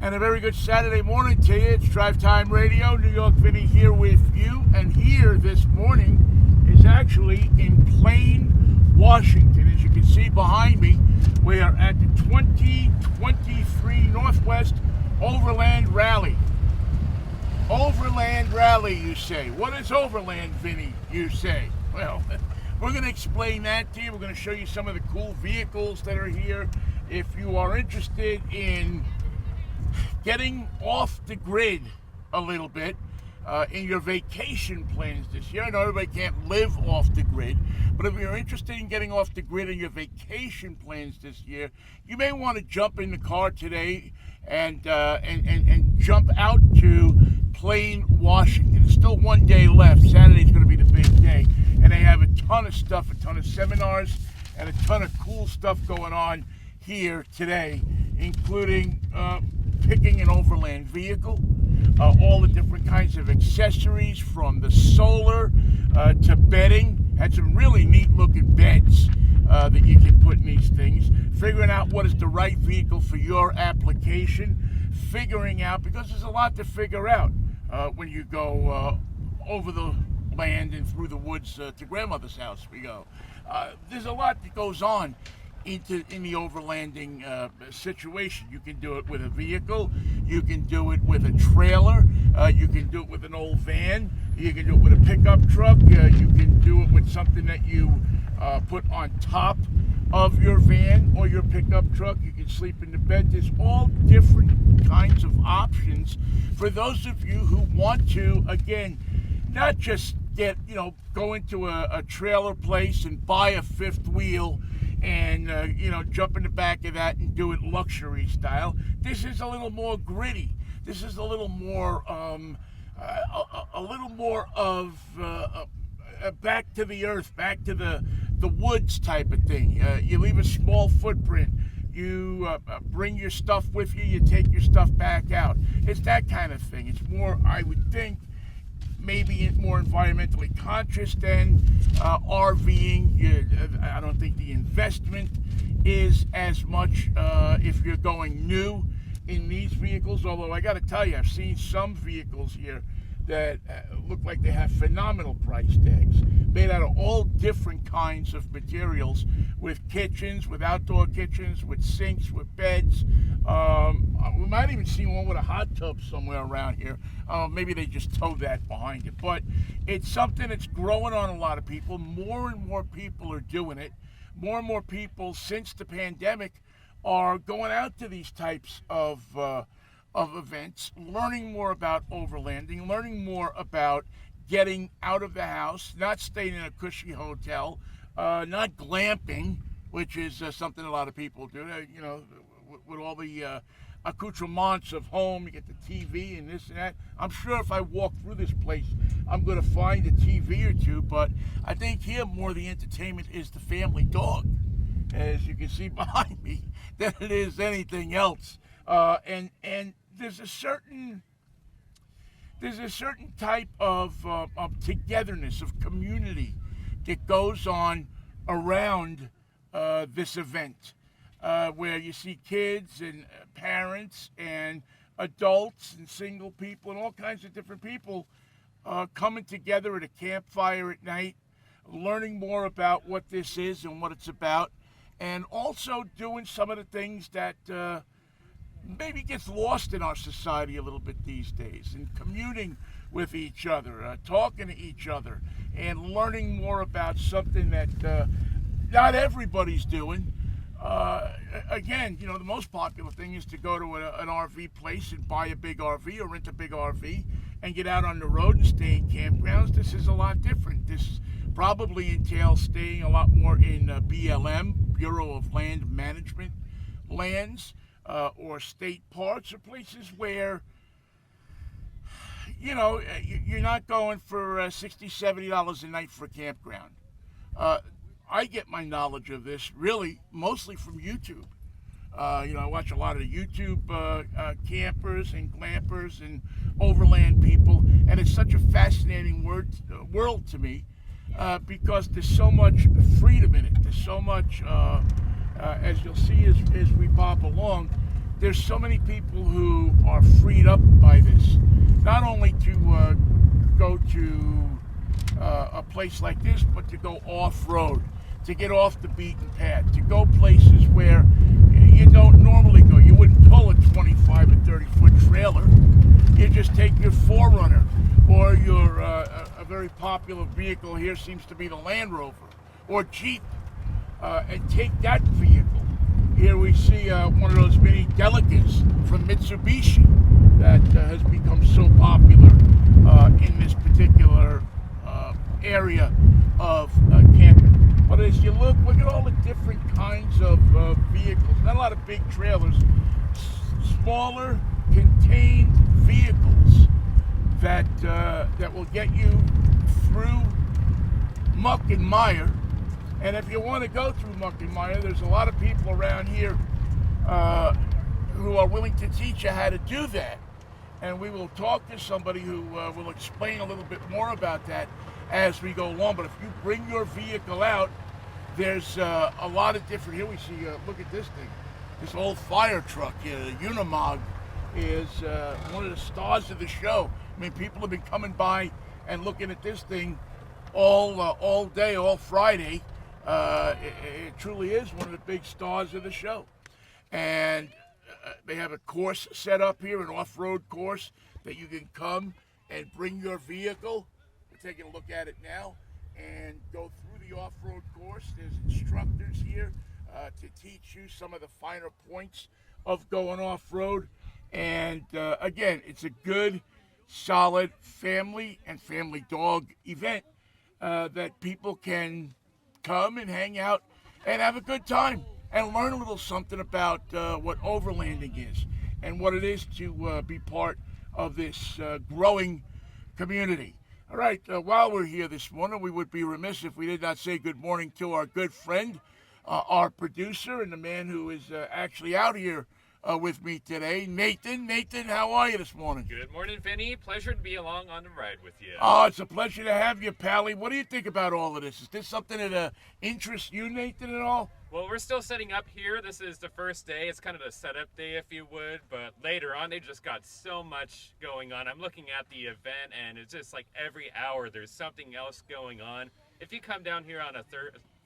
And a very good Saturday morning to you. It's Drivetime Radio, New York Vinnie here with you. And here this morning is actually in Plain, Washington. As you can see behind me, we are at the 2023 Northwest Overland Rally. Overland Rally, you say. What is Overland, Vinnie, you say? Well, we're going to explain that to you. We're going to show you some of the cool vehicles that are here. If you are interested in getting off the grid a little bit in your vacation plans this year. I know everybody can't live off the grid, but if you're interested in getting off the grid in your vacation plans this year, you may want to jump in the car today and jump out to Plain, Washington. There's still one day left. Saturday's going to be the big day, and they have a ton of stuff, a ton of seminars, and a ton of cool stuff going on here today, including picking an overland vehicle, all the different kinds of accessories from the solar to bedding. Had some really neat looking beds that you can put in these things. Figuring out what is the right vehicle for your application. Figuring out, because there's a lot to figure out when you go over the land and through the woods to grandmother's house we go. There's a lot that goes on in the overlanding situation. You can do it with a vehicle, you can do it with a trailer, you can do it with an old van, you can do it with a pickup truck, you can do it with something that you put on top of your van or your pickup truck. You can sleep in the bed. There's all different kinds of options for those of you who want to, again, not just go into a trailer place and buy a fifth wheel and jump in the back of that and do it luxury style. This is a little more gritty. This is a little more of back to the earth, back to the woods type of thing. You leave a small footprint. You bring your stuff with you. You take your stuff back out. It's that kind of thing. It's more, I would think, maybe more environmentally conscious than RVing. I don't think the investment is as much if you're going new in these vehicles, although I got to tell you, I've seen some vehicles here that look like they have phenomenal price tags, made out of all different kinds of materials, with kitchens, with outdoor kitchens, with sinks, with beds. We might even see one with a hot tub somewhere around here. Maybe they just tow that behind it. But it's something that's growing on a lot of people. More and more people are doing it. More and more people, since the pandemic, are going out to these types of events, learning more about overlanding, learning more about getting out of the house, not staying in a cushy hotel, not glamping, which is something a lot of people do. With all the accoutrements of home, you get the TV and this and that. I'm sure if I walk through this place, I'm going to find a TV or two, but I think here more the entertainment is the family dog, as you can see behind me, than it is anything else. And there's a certain type of togetherness, of community that goes on around this event, where you see kids and parents and adults and single people and all kinds of different people coming together at a campfire at night, learning more about what this is and what it's about, and also doing some of the things that maybe gets lost in our society a little bit these days, and communing with each other, talking to each other, and learning more about something that not everybody's doing. Again, the most popular thing is to go to an RV place and buy a big RV or rent a big RV and get out on the road and stay in campgrounds. This is a lot different. This probably entails staying a lot more in BLM, Bureau of Land Management lands, or state parks, or places where you're not going for $60, $70 a night for a campground. I get my knowledge of this really mostly from YouTube. I watch a lot of the YouTube campers and glampers and overland people, and it's such a fascinating world to me because there's so much freedom in it. There's so much, as you'll see as we pop along, there's so many people who are freed up by this, not only to go to a place like this, but to go off-road, to get off the beaten path, to go places where you don't normally go. You wouldn't pull a 25 or 30-foot trailer. You just take your 4Runner or your a very popular vehicle here seems to be the Land Rover or Jeep, and take that vehicle. Here we see one of those mini Delicas from Mitsubishi that has become so popular in this particular area of camping. But as you look at all the different kinds of vehicles, not a lot of big trailers, smaller contained vehicles that will get you through muck and mire. And if you want to go through muck and mire, there's a lot of people around here who are willing to teach you how to do that. And we will talk to somebody who will explain a little bit more about that as we go along. But if you bring your vehicle out, there's a lot of different. Here we see, look at this thing, this old fire truck here, the Unimog, is one of the stars of the show. I mean, people have been coming by and looking at this thing all day, all Friday. It truly is one of the big stars of the show. And they have a course set up here, an off-road course that you can come and bring your vehicle. We're taking a look at it now and go through the off-road course. There's instructors here to teach you some of the finer points of going off-road. And again, it's a good, solid family and family dog event that people can come and hang out and have a good time and learn a little something about what overlanding is and what it is to be part of this growing community. All right, while we're here this morning, we would be remiss if we did not say good morning to our good friend, our producer, and the man who is actually out here with me today, Nathan. Nathan, how are you this morning? Good morning, Vinnie. Pleasure to be along on the ride with you. Oh, it's a pleasure to have you, Pally. What do you think about all of this? Is this something that interests you, Nathan, at all? Well, we're still setting up here. This is the first day. It's kind of the setup day, if you would. But later on, they just got so much going on. I'm looking at the event, and it's just like every hour there's something else going on. If you come down here on a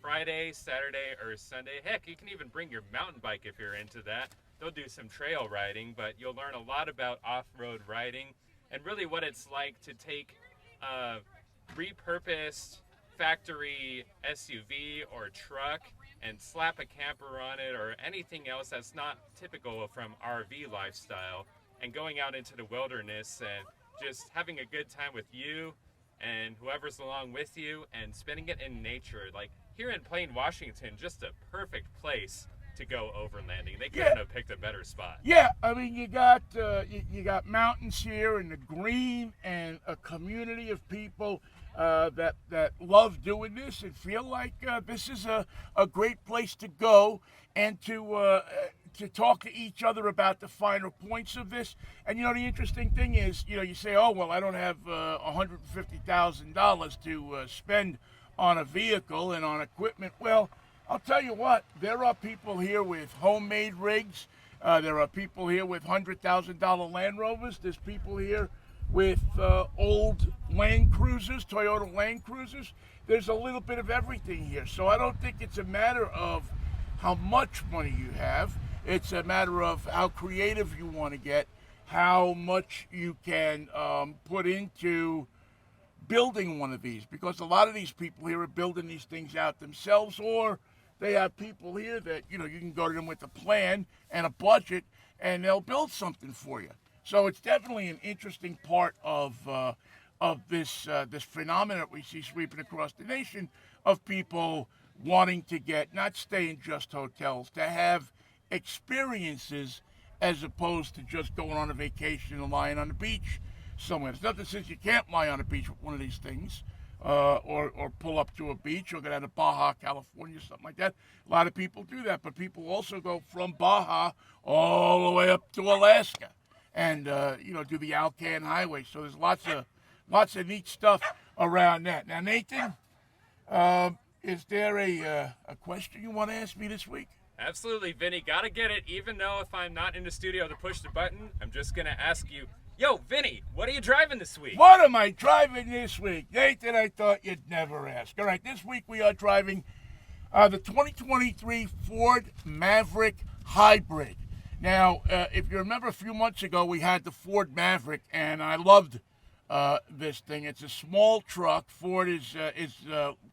Friday, Saturday, or Sunday, heck, you can even bring your mountain bike if you're into that. They'll do some trail riding, but you'll learn a lot about off-road riding and really what it's like to take a repurposed factory SUV or truck and slap a camper on it or anything else that's not typical from RV lifestyle and going out into the wilderness and just having a good time with you and whoever's along with you and spending it in nature. Like here in Plain, Washington, just a perfect place to go overlanding. They couldn't have picked a better spot. Yeah, I mean, you got mountains here and the green and a community of people that love doing this and feel like this is a great place to go and to talk to each other about the finer points of this. And, the interesting thing is, you say, oh, well, I don't have $150,000 to spend on a vehicle and on equipment. Well, I'll tell you what, there are people here with homemade rigs. There are people here with $100,000 Land Rovers. There's people here with old Land Cruisers, Toyota Land Cruisers. There's a little bit of everything here. So I don't think it's a matter of how much money you have. It's a matter of how creative you want to get, how much you can put into building one of these. Because a lot of these people here are building these things out themselves, or they have people here that, you can go to them with a plan and a budget, and they'll build something for you. So it's definitely an interesting part of this phenomenon that we see sweeping across the nation of people wanting to get, not stay in just hotels, to have experiences as opposed to just going on a vacation and lying on the beach somewhere. There's nothing says you can't lie on a beach with one of these things. Or pull up to a beach or go down to Baja, California, something like that. A lot of people do that, but people also go from Baja all the way up to Alaska and, do the Alcan Highway. So there's lots of neat stuff around that. Now, Nathan, is there a question you want to ask me this week? Absolutely, Vinny. Gotta get it. Even though if I'm not in the studio to push the button, I'm just gonna ask you, yo, Vinny, what are you driving this week? What am I driving this week? Nathan, I thought you'd never ask. All right, this week we are driving the 2023 Ford Maverick Hybrid. Now, if you remember a few months ago, we had the Ford Maverick, and I loved this thing. It's a small truck. Ford is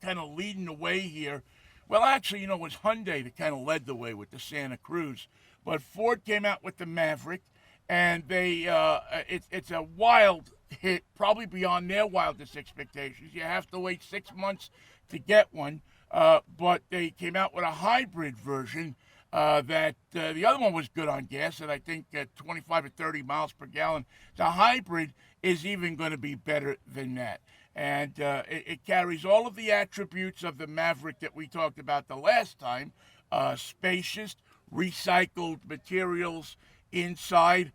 kind of leading the way here. Well, actually, it was Hyundai that kind of led the way with the Santa Cruz. But Ford came out with the Maverick, and it's a wild hit, probably beyond their wildest expectations. You have to wait 6 months to get one. But they came out with a hybrid version that the other one was good on gas, and I think 25 or 30 miles per gallon. The hybrid is even going to be better than that. And it carries all of the attributes of the Maverick that we talked about the last time. Spacious, recycled materials inside,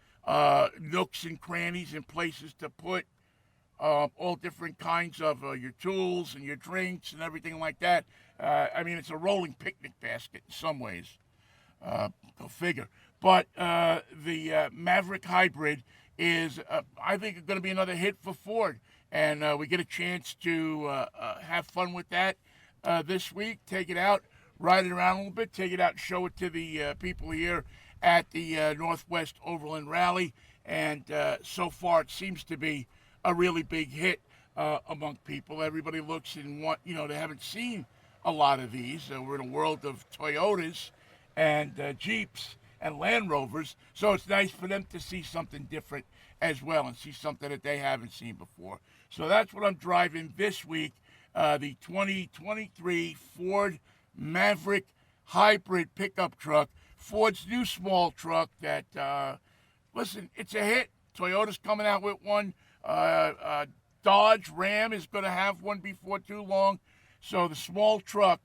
nooks and crannies and places to put all different kinds of your tools and your drinks and everything like that. It's a rolling picnic basket in some ways. Go figure. But the Maverick Hybrid is, I think, going to be another hit for Ford. And we get a chance to have fun with that this week. Take it out, ride it around a little bit, take it out and show it to the people here at the Northwest Overland Rally. And so far, it seems to be a really big hit among people. Everybody looks and they haven't seen a lot of these. We're in a world of Toyotas and Jeeps and Land Rovers, so it's nice for them to see something different as well and see something that they haven't seen before. So that's what I'm driving this week, the 2023 Ford Maverick Hybrid pickup truck. Ford's new small truck that, listen, it's a hit. Toyota's coming out with one. Dodge Ram is going to have one before too long. So the small truck,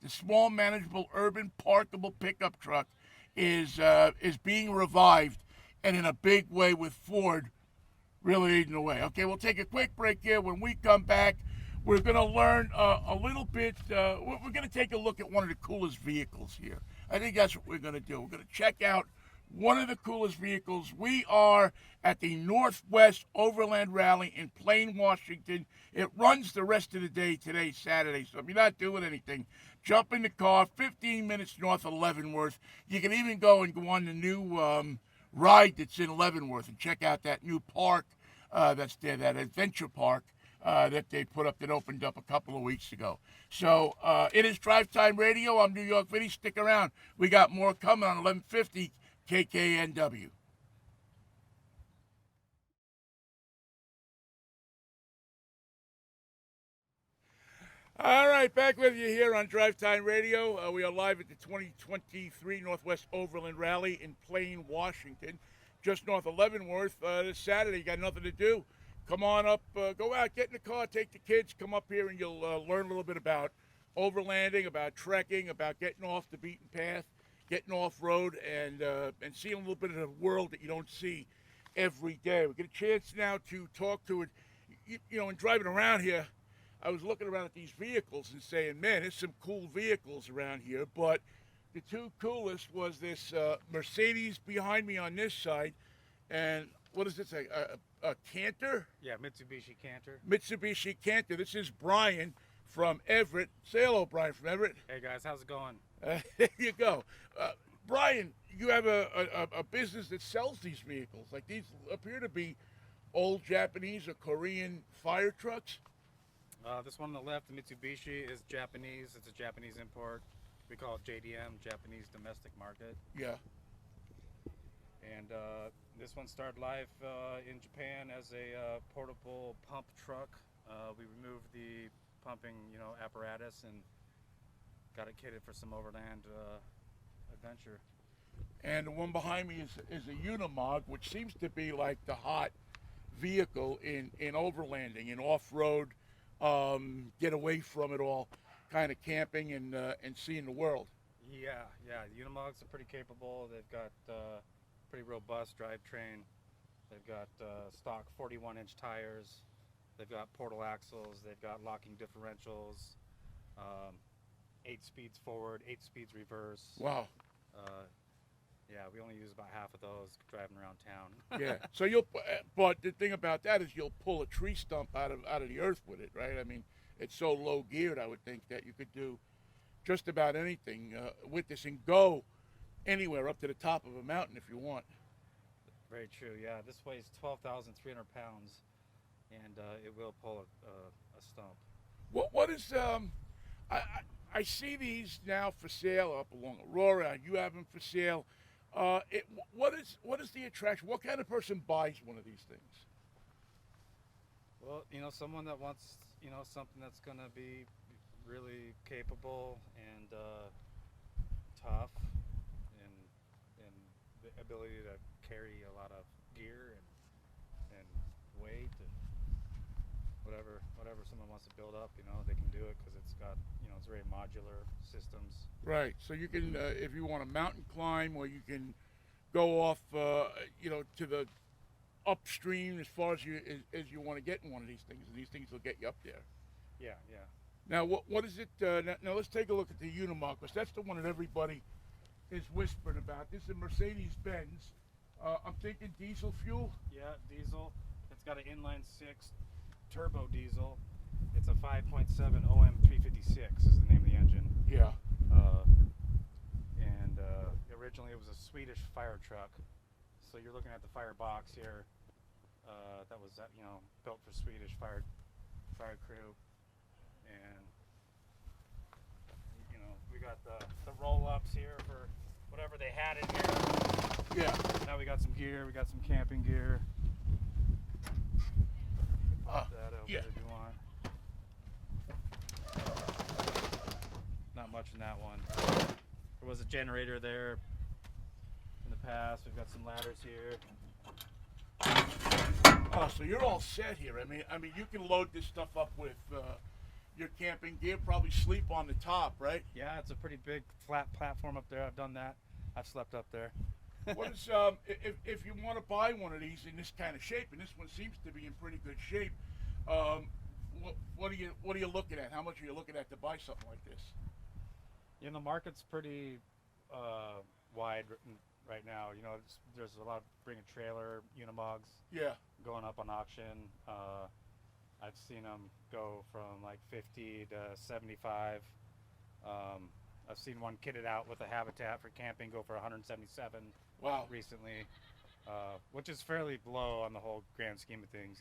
the small manageable urban parkable pickup truck is being revived, and in a big way with Ford really leading the way. Okay, we'll take a quick break here. When we come back, we're going to learn a little bit. We're going to take a look at one of the coolest vehicles here. I think that's what we're going to do. We're going to check out one of the coolest vehicles. We are at the Northwest Overland Rally in Plain, Washington. It runs the rest of the day today, Saturday. So if you're not doing anything, jump in the car, 15 minutes north of Leavenworth. You can even go on the new ride that's in Leavenworth and check out that new park that's there, that adventure park that they put up that opened up a couple of weeks ago. So it is Drivetime Radio. I'm New York Vinnie. Stick around. We got more coming on 1150 KKNW. All right, back with you here on Drivetime Radio. We are live at the 2023 Northwest Overland Rally in Plain, Washington, just north of Leavenworth. This Saturday, you got nothing to do. Come on up, go out, get in the car, take the kids, come up here, and you'll learn a little bit about overlanding, about trekking, about getting off the beaten path, getting off-road, and seeing a little bit of the world that you don't see every day. We get a chance now to talk to it. In driving around here, I was looking around at these vehicles and saying, man, there's some cool vehicles around here, but the two coolest was this Mercedes behind me on this side, and what is this, a Canter? Yeah, Mitsubishi Canter. Mitsubishi Canter. This is Brian from Everett. Say hello, Brian from Everett. Hey guys, how's it going? There you go. Brian, you have a business that sells these vehicles. Like, these appear to be old Japanese or Korean fire trucks. This one on the left, the Mitsubishi, is Japanese. It's a Japanese import. We call it JDM, Japanese Domestic Market. Yeah. And this one started life in Japan as a portable pump truck. We removed the pumping, apparatus and got it kitted for some overland adventure. And the one behind me is a Unimog, which seems to be like the hot vehicle in overlanding, in off-road, get away from it all, kind of camping and seeing the world. Yeah. The Unimogs are pretty capable. They've got pretty robust drivetrain. They've got stock 41-inch tires. They've got portal axles. They've got locking differentials. 8 speeds forward, 8 speeds reverse. Wow. Yeah, we only use about half of those driving around town. Yeah. So but the thing about that is you'll pull a tree stump out of the earth with it, right? I mean, it's so low geared. I would think that you could do just about anything with this and go anywhere up to the top of a mountain if you want. Very true. Yeah, this weighs 12,300 pounds, and it will pull a stump. What is I I see these now for sale up along Aurora. You have them for sale. What is the attraction? What kind of person buys one of these things? Well, someone that wants, something that's going to be really capable and tough, and the ability to carry a lot of gear and weight and whatever someone wants to build up, they can do it because it's got, it's very modular systems. Right. So you can, if you want a mountain climb, or you can go off, to the upstream as far as you want to get in one of these things, and these things will get you up there. Yeah. Now, what is it? Now let's take a look at the Unimog, because that's the one that everybody is whispering about. This is a Mercedes-Benz. I'm thinking diesel fuel. Yeah, diesel. It's got an inline six turbo diesel. It's a 5.7 OM356 is the name of the engine. Yeah. And originally it was a Swedish fire truck. So you're looking at the fire box here. That was built for Swedish fire crew. And we got the roll-ups here for whatever they had in here. Yeah. Now we got some gear. We got some camping gear. Pop that over yeah. if you want. Not much in that one. There was a generator there in the past. We've got some ladders here. Oh, so you're all set here. I mean, you can load this stuff up with your camping gear. Probably sleep on the top, right? Yeah, it's a pretty big flat platform up there. I've done that. I've slept up there. What is if you want to buy one of these in this kind of shape, and this one seems to be in pretty good shape, what are you looking at? How much are you looking at to buy something like this? The market's pretty wide right now. There's a lot of bring a trailer Unimogs. Yeah. Going up on auction. I've seen them go from like 50 to 75. I've seen one kitted out with a habitat for camping go for 177. Wow. Recently, which is fairly low on the whole grand scheme of things,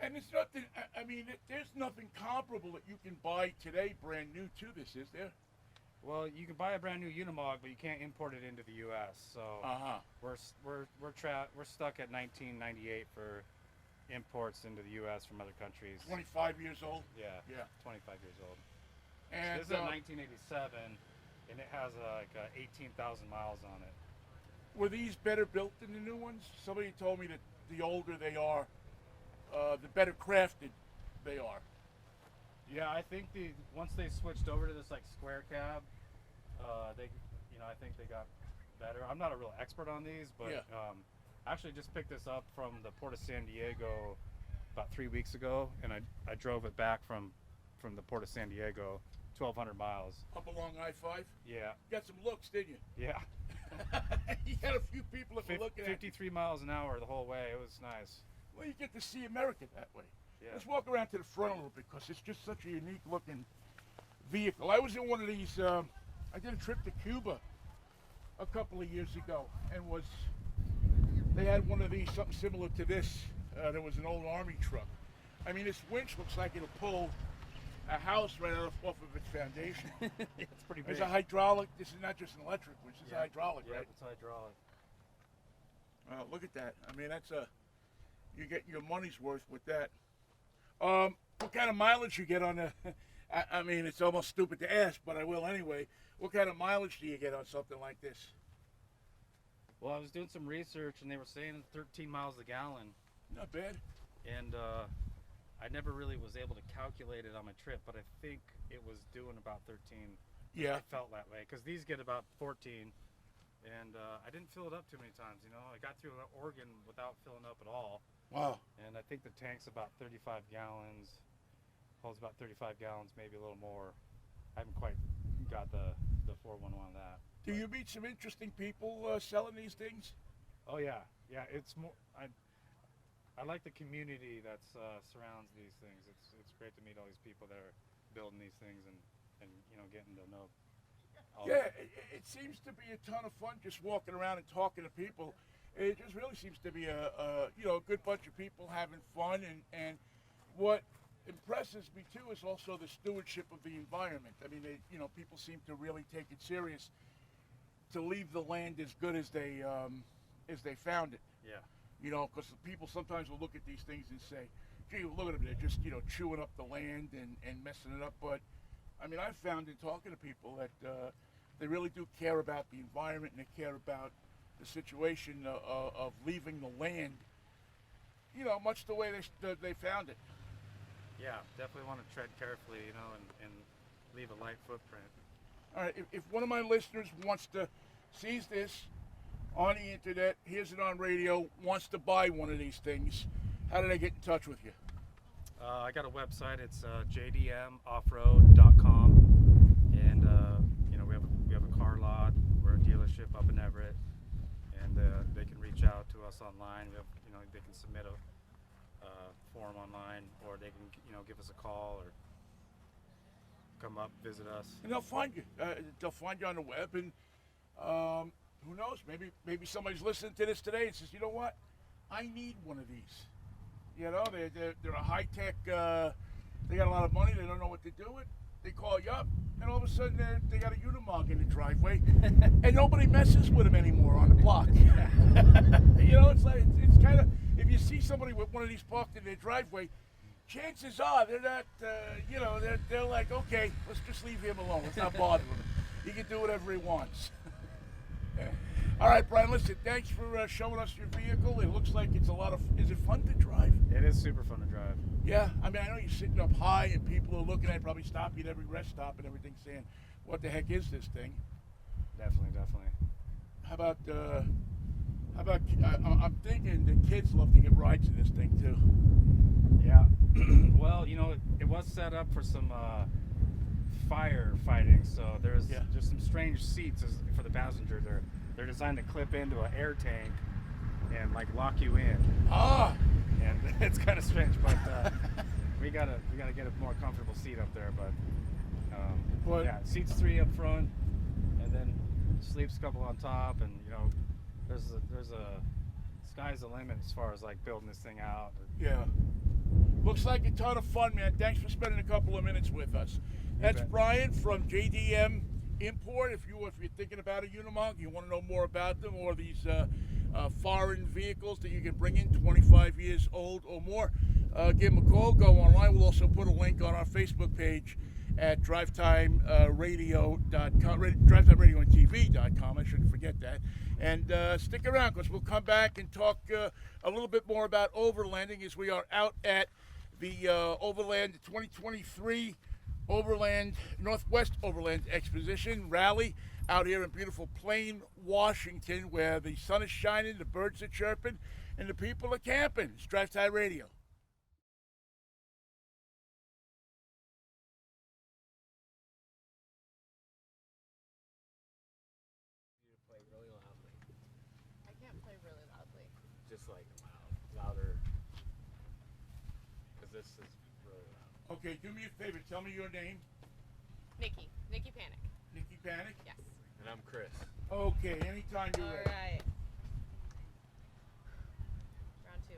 And it's nothing. I mean, there's nothing comparable that you can buy today, brand new to this, is there? Well, you can buy a brand new Unimog, but you can't import it into the U.S. So we're stuck at 1998 for imports into the U.S. from other countries. 25 years old. Yeah. Yeah. 25 years old. And this is a 1987, and it has like 18,000 miles on it. Were these better built than the new ones? Somebody told me that the older they are, the better crafted they are. Yeah, I think once they switched over to this like square cab, I think they got better. I'm not a real expert on these, but yeah. Actually just picked this up from the Port of San Diego about 3 weeks ago, and I drove it back from the Port of San Diego, 1,200 miles. Up along I-5? Yeah. You got some looks, didn't you? Yeah. You had a few people that were looking at 53 miles an hour the whole way. It was nice. Well, you get to see America that way. Yeah. Let's walk around to the front a little bit, because it's just such a unique looking vehicle. I was in one of these, I did a trip to Cuba a couple of years ago, and they had one of these, something similar to this. There was an old army truck. I mean, this winch looks like it'll pull a house right off of its foundation. It's pretty big. It's a hydraulic. This is not just an electric winch. It's a hydraulic, yeah, right? it's hydraulic. Look at that. I mean, you get your money's worth with that. What kind of mileage you get on the? I mean, it's almost stupid to ask, but I will anyway. What kind of mileage do you get on something like this? Well, I was doing some research, and they were saying 13 miles a gallon. Not bad. And I never really was able to calculate it on my trip, but I think it was doing about 13. Yeah. It felt that way, because these get about 14. And I didn't fill it up too many times, I got through Oregon without filling up at all. Wow. And I think the tank's about 35 gallons. Holds about 35 gallons, maybe a little more. I haven't quite got the 411 on that. Do you meet some interesting people selling these things? Oh yeah, yeah. It's more. I like the community that surrounds these things. It's great to meet all these people that are building these things and getting to know. Yeah, it seems to be a ton of fun just walking around and talking to people. It just really seems to be a good bunch of people having fun, and what impresses me too is also the stewardship of the environment. I mean, people seem to really take it serious to leave the land as good as they found it. Yeah. Because people sometimes will look at these things and say, "Gee, look at them, they're just chewing up the land and messing it up." But I mean, I've found in talking to people that they really do care about the environment, and they care about the situation of leaving the land, much the way they found it. Yeah, definitely want to tread carefully, and leave a light footprint. All right, if one of my listeners wants to sees this on the internet, hears it on radio, wants to buy one of these things, how do they get in touch with you? I got a website. It's jdmoffroad.com, and we have a car lot. We're a dealership up in Everett, and they can reach out to us online. We have, they can submit a form online, or they can give us a call or come up, visit us. And they'll find you. They'll find you on the web, and who knows? Maybe somebody's listening to this today and says, "You know what? I need one of these." They're a high tech. They got a lot of money. They don't know what to do with. They call you up, and all of a sudden they got a Unimog in the driveway, and nobody messes with them anymore on the block. It's kind of, if you see somebody with one of these parked in their driveway, chances are they're not. They're like, okay, let's just leave him alone. Let's not bother him. He can do whatever he wants. All right, Brian, listen, thanks for showing us your vehicle. It looks like it's a lot of, is it fun to drive? It is super fun to drive. Yeah, I mean, I know you're sitting up high and people are looking at it, probably stop you at every rest stop and everything saying, what the heck is this thing? Definitely. How about, I'm thinking the kids love to get rides in this thing too. Yeah. Well, it was set up for some firefighting, so there's some strange seats for the passenger. They're designed to clip into an air tank and lock you in. Ah! And it's kind of strange, but we gotta get a more comfortable seat up there. But yeah, seats 3 up front, and then sleeps a couple on top, and there's a sky's the limit as far as building this thing out. Yeah. Looks like a ton of fun, man. Thanks for spending a couple of minutes with us. That's Brian from JDM Import. If you're thinking about a Unimog, you want to know more about them, or these foreign vehicles that you can bring in 25 years old or more, give them a call. Go online. We'll also put a link on our Facebook page at drivetimeradio.com, drivetimeradio.tv.com. I shouldn't forget that. And stick around, because we'll come back and talk a little bit more about overlanding as we are out at the Overland 2023 Northwest Overland Exposition Rally out here in beautiful Plain, Washington, where the sun is shining, the birds are chirping, and the people are camping. It's Drivetime Radio. You play really loudly. I can't play really loudly. Just louder. Because this is really loud. Okay, do me a favor. Tell me your name. Nikki Panic. Nikki Panic? Yes. And I'm Chris. Okay, anytime you're ready. All right. Round 2.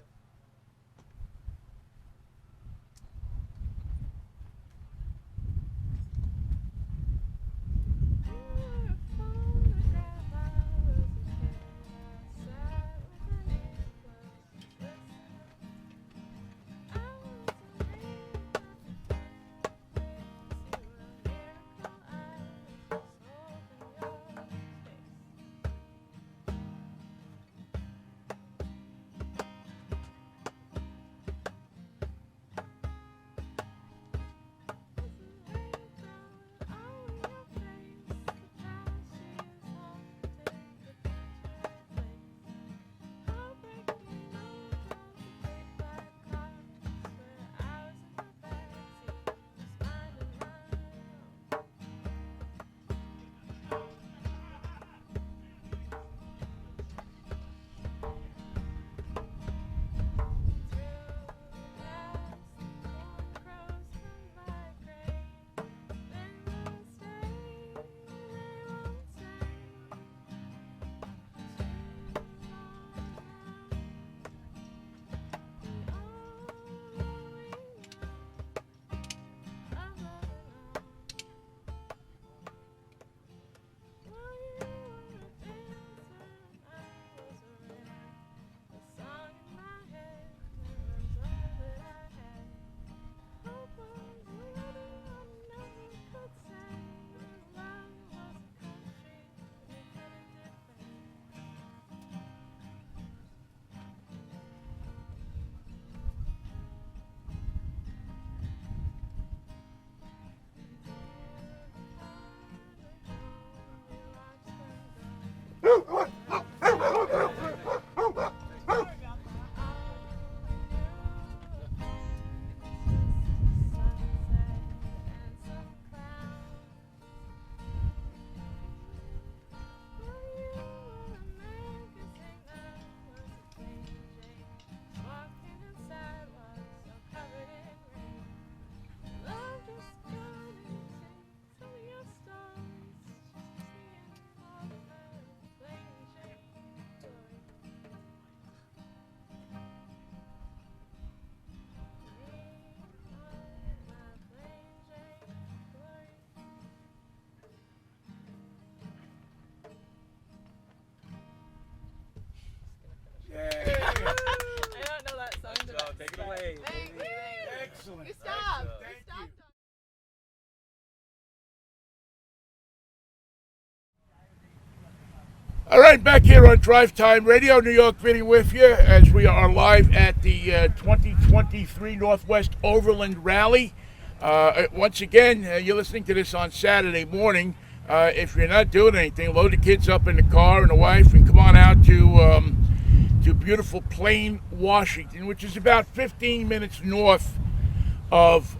All right, back here on Drivetime Radio, New York, Vinnie with you as we are live at the 2023 Northwest Overland Rally. Once again, you're listening to this on Saturday morning. If you're not doing anything, load the kids up in the car and the wife and come on out to beautiful Plain, Washington, which is about 15 minutes north of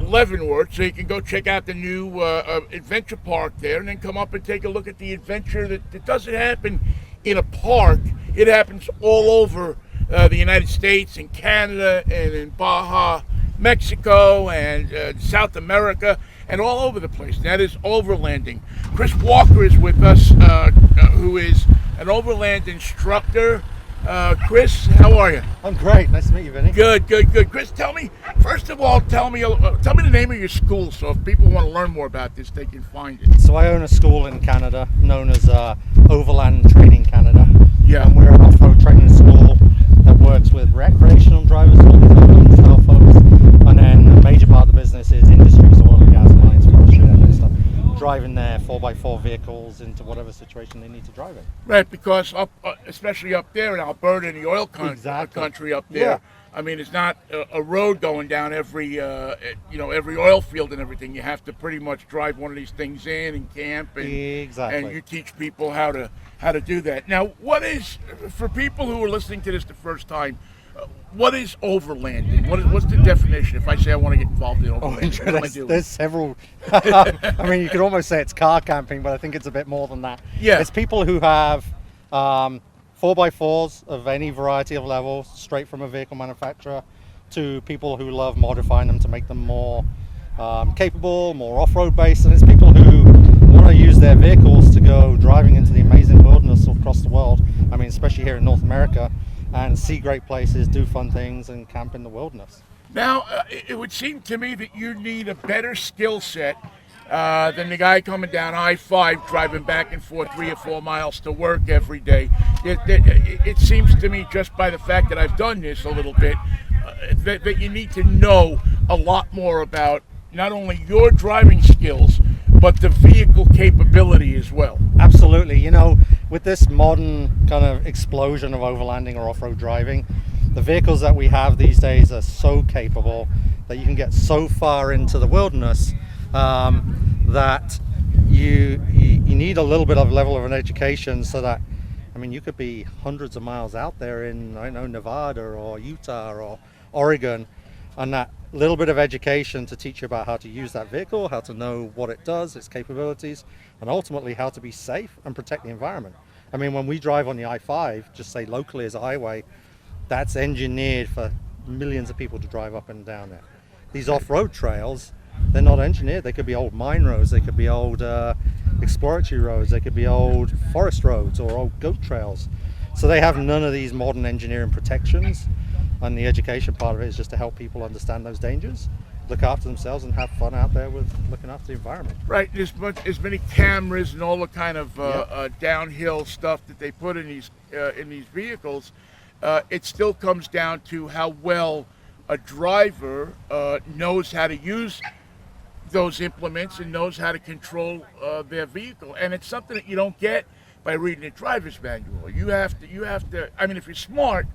Leavenworth, so you can go check out the new adventure park there and then come up and take a look at the adventure that doesn't happen in a park. It happens all over the United States and Canada and in Baja, Mexico and South America and all over the place. That is overlanding. Chris Walker is with us, who is an overland instructor. Chris, how are you? I'm great. Nice to meet you, Vinny. Good. Chris, tell me, first of all, tell me the name of your school, so if people want to learn more about this, they can find it. So I own a school in Canada known as Overland Training Canada. Yeah. And we're an off-road training school that works with recreational drivers, all these overland style folks. And then a major part of the business is industry, so oil and gas, mines, forestry, that kind of stuff. Driving their 4x4 vehicles into whatever situation they need to drive in. Right, because especially up there in Alberta, in the oil Exactly. country up there, Yeah. I mean, it's not a road going down every oil field and everything. You have to pretty much drive one of these things in and camp, and Exactly. and you teach people how to do that. Now, what is, for people who are listening to this the first time, what is overlanding? What's the definition? If I say I want to get involved in overlanding, what am I doing? There's several. I mean, you could almost say it's car camping, but I think it's a bit more than that. Yeah. It's people who have 4x4s of any variety of levels, straight from a vehicle manufacturer, to people who love modifying them to make them more capable, more off-road based, and it's people who want to use their vehicles to go driving into the amazing wilderness across the world. I mean, especially here in North America, and see great places, do fun things, and camp in the wilderness. Now, it would seem to me that you need a better skill set than the guy coming down I-5 driving back and forth 3 or 4 miles to work every day. It seems to me, just by the fact that I've done this a little bit, that you need to know a lot more about not only your driving skills, but the vehicle capability as well. Absolutely. You know, with this modern kind of explosion of overlanding or off-road driving, the vehicles that we have these days are so capable that you can get so far into the wilderness that you need a little bit of level of an education, so that, I mean, you could be hundreds of miles out there in, I don't know, Nevada or Utah or Oregon, and that little bit of education to teach you about how to use that vehicle, how to know what it does, its capabilities, and ultimately how to be safe and protect the environment. I mean, when we drive on the I-5, just say locally as a highway, that's engineered for millions of people to drive up and down there. These off-road trails, they're not engineered. They could be old mine roads, they could be old exploratory roads, they could be old forest roads or old goat trails. So they have none of these modern engineering protections, and the education part of it is just to help people understand those dangers, look after themselves, and have fun out there with looking after the environment. Right, as many cameras and all the kind of downhill stuff that they put in these vehicles, it still comes down to how well a driver knows how to use those implements and knows how to control their vehicle. And it's something that you don't get by reading a driver's manual. You have to. I mean, if you're smart,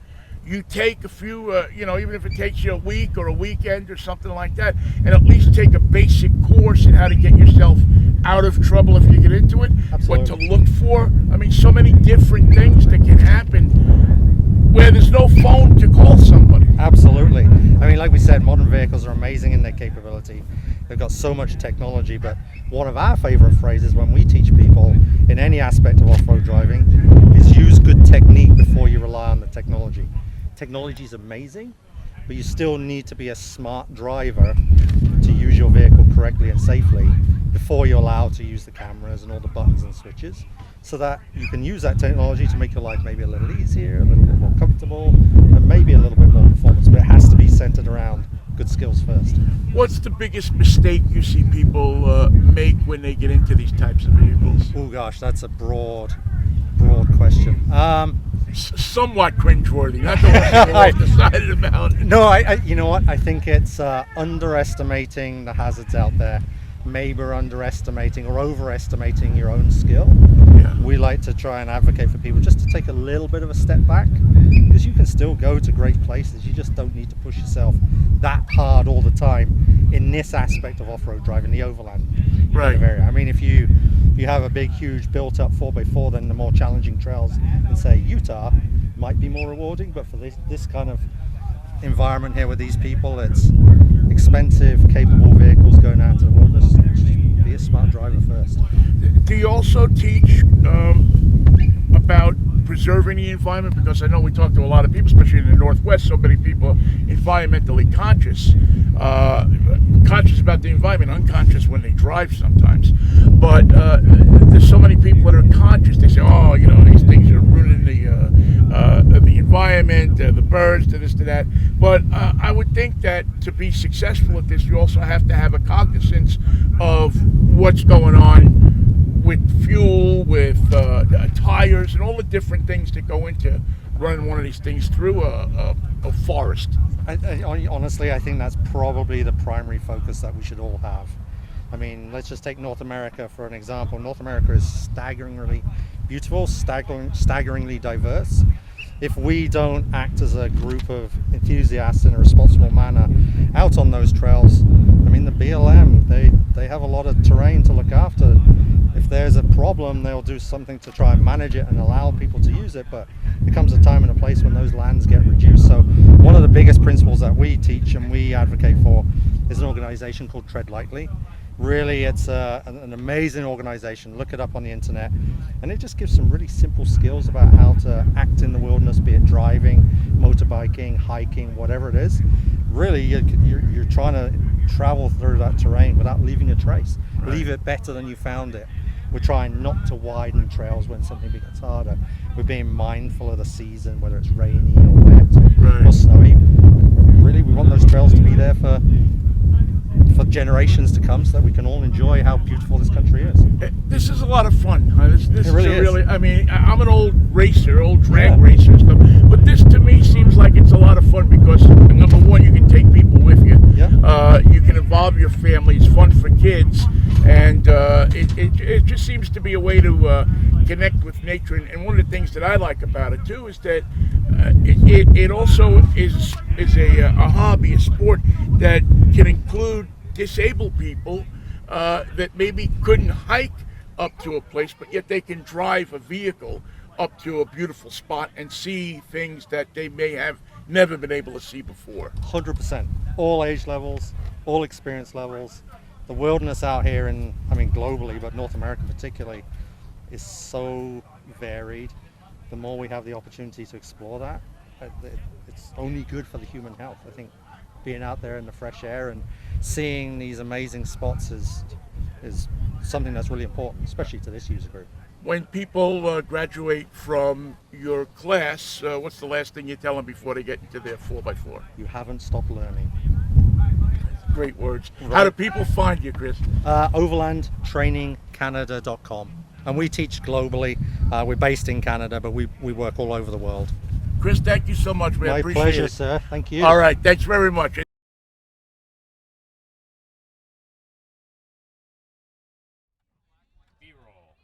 you take a few, even if it takes you a week or a weekend or something like that, and at least take a basic course in how to get yourself out of trouble if you get into it. Absolutely. What to look for. I mean, so many different things that can happen where there's no phone to call somebody. Absolutely. I mean, like we said, modern vehicles are amazing in their capability. They've got so much technology, but one of our favorite phrases when we teach people in any aspect of off-road driving is use good technique before you rely on the technology. Technology is amazing, but you still need to be a smart driver to use your vehicle correctly and safely before you're allowed to use the cameras and all the buttons and switches, so that you can use that technology to make your life maybe a little easier, a little bit more comfortable, and maybe a little bit more performance. But it has to be centered around good skills first. What's the biggest mistake you see people make when they get into these types of vehicles? Oh gosh, that's a broad question. Somewhat cringeworthy. Not the one I've decided about. No, I you know what? I think it's underestimating the hazards out there. maybe are underestimating or overestimating your own skill. Yeah. We like to try and advocate for people just to take a little bit of a step back, because you can still go to great places. You just don't need to push yourself that hard all the time in this aspect of off-road driving, the overland Right. kind of area. I mean, if you have a big, huge built-up 4x4, then the more challenging trails in, say, Utah might be more rewarding. But for this kind of environment here with these people, it's expensive, capable vehicles going out into the wilderness. Just be a smart driver first. Do you also teach about preserving the environment? Because I know we talk to a lot of people, especially in the Northwest, so many people are environmentally conscious. Conscious about the environment, unconscious when they drive sometimes. But there's so many people that are conscious. They say, oh, you know, these things are ruining the environment, the birds, to this, to that. But I would think that to be successful at this, you also have to have a cognizance of what's going on with fuel, with tires, and all the different things that go into running one of these things through a forest. Honestly, I think that's probably the primary focus that we should all have. I mean, let's just take North America for an example. North America is staggeringly beautiful, staggeringly diverse. If we don't act as a group of enthusiasts in a responsible manner out on those trails, I mean, the BLM, they have a lot of terrain to look after. If there's a problem, they'll do something to try and manage it and allow people to use it, but there comes a time and a place when those lands get reduced. So one of the biggest principles that we teach and we advocate for is an organization called Tread Lightly. Really, it's an amazing organization. Look it up on the internet, and it just gives some really simple skills about how to act in the wilderness, be it driving, motorbiking, hiking, whatever it is. Really, you're trying to travel through that terrain without leaving a trace. Right. Leave it better than you found it. We're trying not to widen trails when something gets harder. We're being mindful of the season, whether it's rainy or wet or snowy. Really, we want those trails to be there for generations to come, so that we can all enjoy how beautiful this country is. This is a lot of fun. This it really is is. I mean, I'm an old racer, old drag racer and stuff, but this to me seems like it's a lot of fun because, number one, you can take people with you. Yeah. You can involve your family. It's fun for kids, and it just seems to be a way to connect with nature. And one of the things that I like about it too is that it also is a hobby, a sport that can include disabled people that maybe couldn't hike up to a place, but yet they can drive a vehicle up to a beautiful spot and see things that they may have never been able to see before. 100%. All age levels, all experience levels. The wilderness out here, and I mean globally, but North America particularly, is so varied. The more we have the opportunity to explore that, it's only good for the human health. I think being out there in the fresh air and seeing these amazing spots is something that's really important, especially to this user group. When people graduate from your class, what's the last thing you tell them before they get into their 4x4? You haven't stopped learning. Great words. Right. How do people find you, Chris? Overlandtrainingcanada.com. And we teach globally. We're based in Canada, but we work all over the world. Chris, thank you so much, man. My Appreciate pleasure, it. sir. Thank you. All right. Thanks very much. B-roll.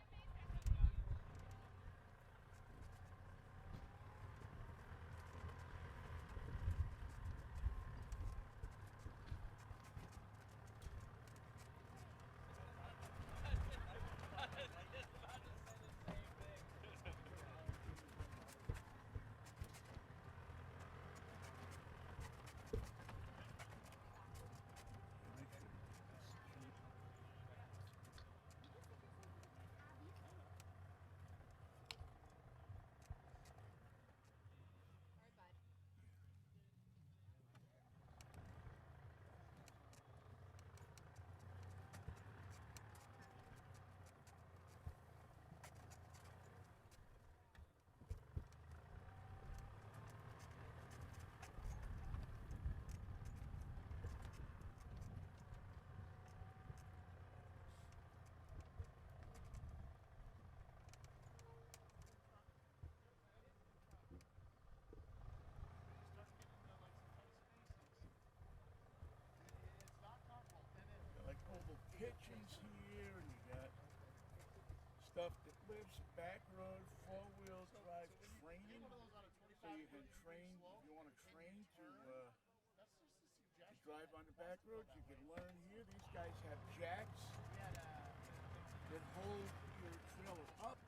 drive on the back roads. You can learn here. These guys have jacks that hold your trailer up.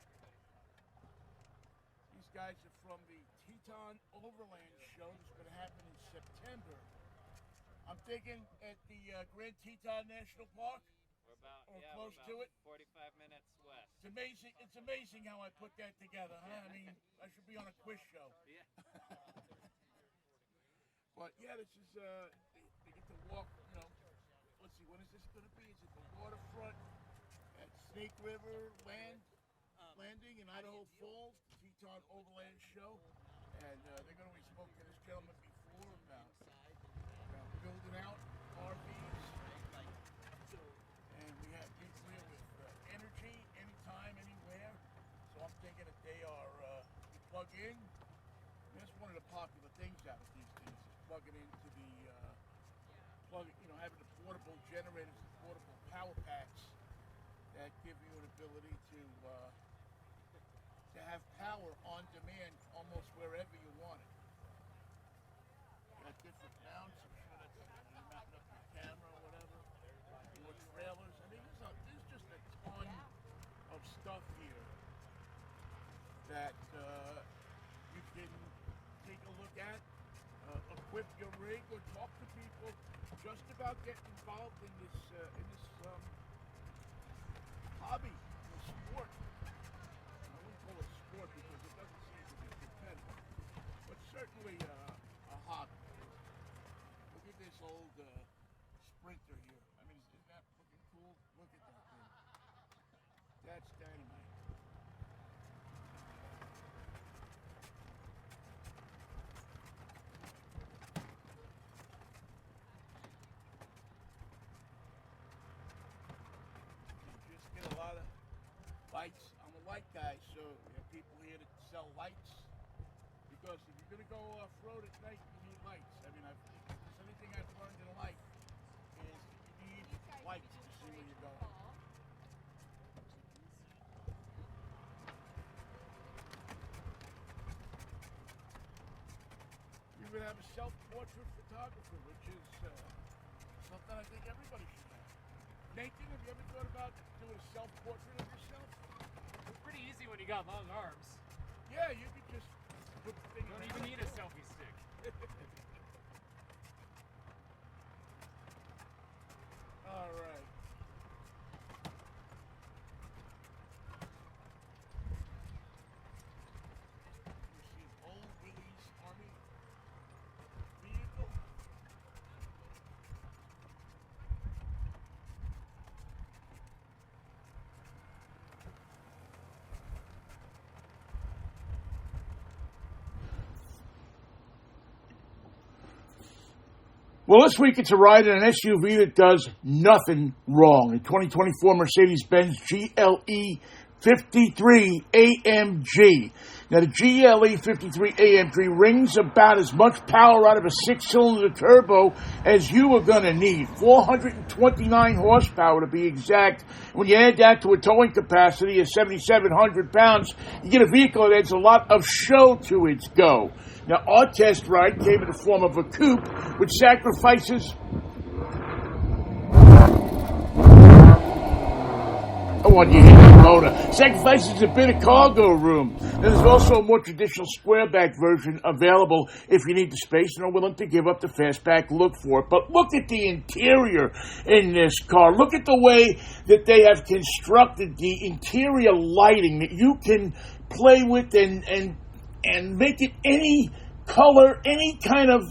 These guys are from the Teton Overland show. This is going to happen in September. I'm thinking at the Grand Teton National Park. We're about, or yeah, close we're to about it. 45 minutes west. It's amazing how I put that together, huh? I mean, I should be on a quiz show. Yeah. But yeah, this is they get to walk. You know, let's see, when is this going to be? Is it the waterfront at Snake River Landing in Idaho Falls, the Teton Overland show, and they're going to be spoken to this gentleman before about building out RVs, and we have nuclear with energy anytime, anywhere. So I'm thinking that they are you plug in. That's one of the popular things out of these things is plugging into the having the portable generators, the portable power packs that give you an ability to have power on demand almost wherever you want it. Got different mounts. I'm sure that's you're mounting up your camera or whatever. More trailers. I mean, there's just a ton of stuff here that you can take a look at, equip your rig, or talk to people just about getting involved in this hobby, this sport. I wouldn't call it sport because it doesn't seem to be competitive, but certainly a hobby. Look at this old Sprinter here. I mean, isn't that looking cool? Look at that thing. That's dynamite. Get a lot of lights. I'm a light guy, so we have people here that sell lights. Because if you're going to go off-road at night, you need lights. I mean, if there's anything I've learned in life is you need lights to see where you're going. You would have a self-portrait photographer, which is something I think everybody should have. Nathan, have you ever thought about doing a self-portrait of yourself? It's pretty easy when you got long arms. Yeah, you could just put the thing You don't around. even need a selfie stick. All right. You see old Willie's Army vehicle. Well, this week it's a ride in an SUV that does nothing wrong. A 2024 Mercedes-Benz GLE53 AMG. Now, the GLE53 AMG rings about as much power out of a 6-cylinder turbo as you are going to need. 429 horsepower to be exact. When you add that to a towing capacity of 7,700 pounds, you get a vehicle that adds a lot of show to its go. Now, our test ride came in the form of a coupe, which sacrifices... Oh, you hit the motor. Sacrifices a bit of cargo room. And there's also a more traditional squareback version available if you need the space and are willing to give up the fastback look for it. But look at the interior in this car. Look at the way that they have constructed the interior lighting that you can play with and make it any color, any kind of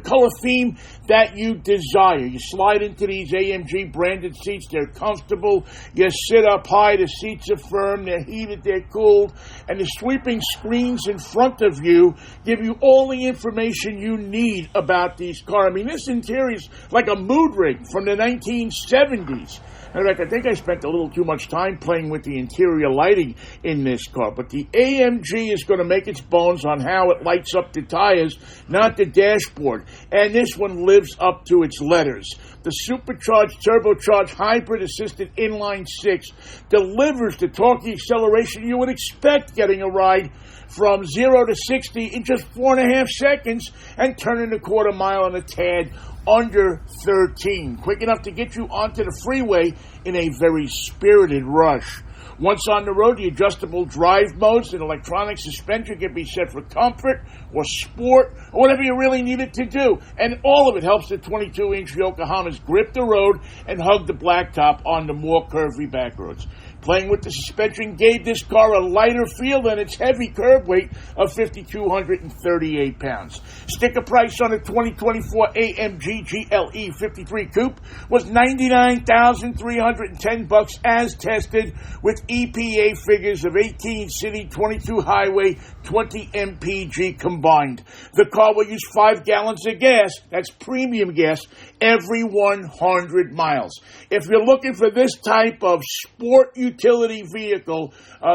color theme that you desire. You slide into these AMG branded seats. They're comfortable. You sit up high. The seats are firm. They're heated. They're cooled. And the sweeping screens in front of you give you all the information you need about these cars. I mean, this interior is like a mood ring from the 1970s. In fact, I think I spent a little too much time playing with the interior lighting in this car. But the AMG is going to make its bones on how it lights up the tires, not the dashboard. And this one lives up to its letters. The supercharged, turbocharged, hybrid-assisted inline-6 delivers the torquey acceleration you would expect getting a ride from 0 to 60 in just 4.5 seconds and turning a quarter mile on a tad under 13. Quick enough to get you onto the freeway in a very spirited rush. Once on the road, the adjustable drive modes and electronic suspension can be set for comfort or sport or whatever you really need it to do. And all of it helps the 22-inch Yokohamas grip the road and hug the blacktop on the more curvy back roads. Playing with the suspension gave this car a lighter feel than its heavy curb weight of 5,238 pounds. Sticker price on a 2024 AMG GLE53 Coupe was $99,310 as tested with EPA figures of 18 city, 22 highway, 20 MPG combined. The car will use 5 gallons of gas, that's premium gas, every 100 miles. If you're looking for this type of sport utility vehicle,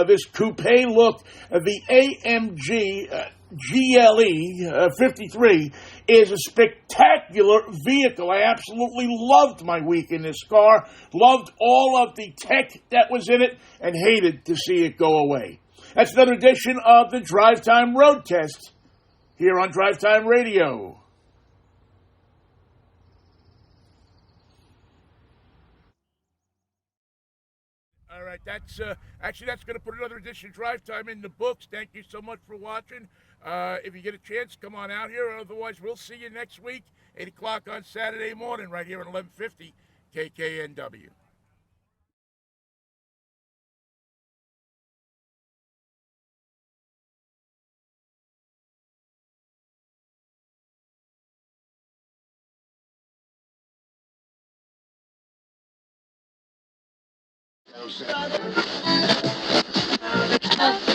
this coupe look, the AMG GLE53 is a spectacular vehicle. I absolutely loved my week in this car, loved all of the tech that was in it, and hated to see it go away. That's another edition of the Drivetime Road Test here on Drivetime Radio. All right, that's going to put another edition of Drive Time in the books. Thank you so much for watching. If you get a chance, come on out here. Otherwise, we'll see you next week, 8 o'clock on Saturday morning, right here at 1150 KKNW. Okay.